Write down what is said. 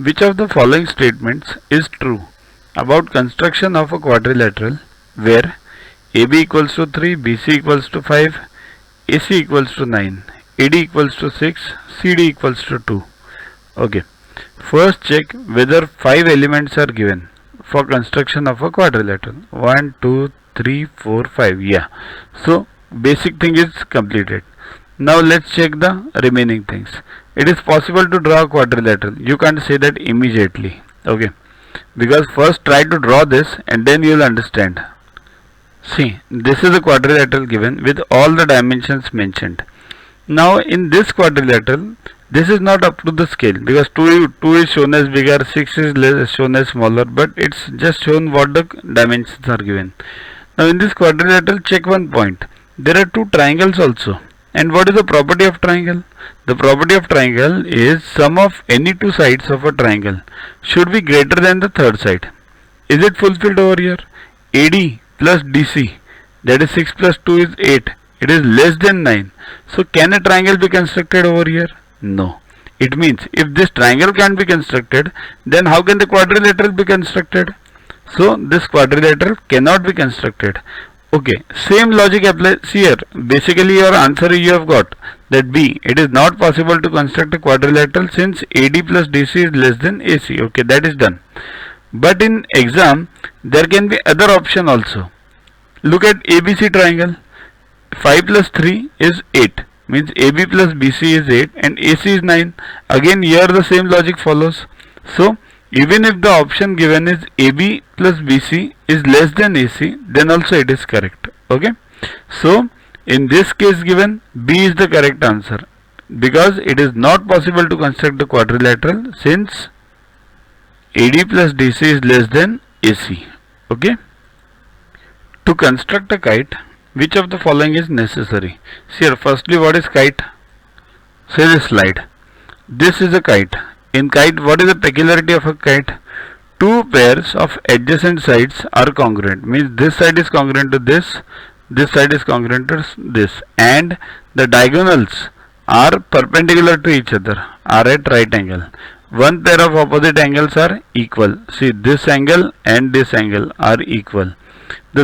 Which of the following statements is true about construction of a quadrilateral where AB equals to 3, BC equals to 5, AC equals to 9, AD equals to 6, CD equals to 2. Okay. First check whether 5 elements are given for construction of a quadrilateral. 1, 2, 3, 4, 5. Yeah. So basic thing is completed. Now let's check the remaining things. It is possible to draw a quadrilateral. You can't say that immediately. Okay. Because first try to draw this and then you will understand. See, this is a quadrilateral given with all the dimensions mentioned. Now in this quadrilateral, this is not up to the scale because 2 is shown as bigger, 6 is shown as smaller, but it's just shown what the dimensions are given. Now in this quadrilateral, check one point. There are 2 triangles also. And what is the property of triangle? The property of triangle is sum of any 2 sides of a triangle should be greater than the third side. Is it fulfilled over here? AD plus DC, that is 6 plus 2 is 8. It is less than 9. So can a triangle be constructed over here? No. It means if this triangle can't be constructed, then how can the quadrilateral be constructed? So this quadrilateral cannot be constructed. Okay, same logic applies here. Basically your answer you have got that B. It is not possible to construct a quadrilateral since AD plus DC is less than AC. Okay, that is done. But in exam there can be other option also. Look at ABC triangle. 5 plus 3 is 8. Means AB plus BC is 8 and AC is 9. Again here the same logic follows. So even if the option given is AB plus BC is less than AC, then also it is correct. Okay. So in this case given, B is the correct answer because it is not possible to construct a quadrilateral since AD plus DC is less than AC. Okay. To construct a kite, which of the following is necessary? See here, firstly what is kite? Say this slide. This is a kite. In kite, what is the peculiarity of a kite? 2 pairs of adjacent sides are congruent. Means this side is congruent to this side is congruent to this, and the diagonals are perpendicular to each other, are at right angle. One pair of opposite angles are equal. See, this angle and this angle are equal. The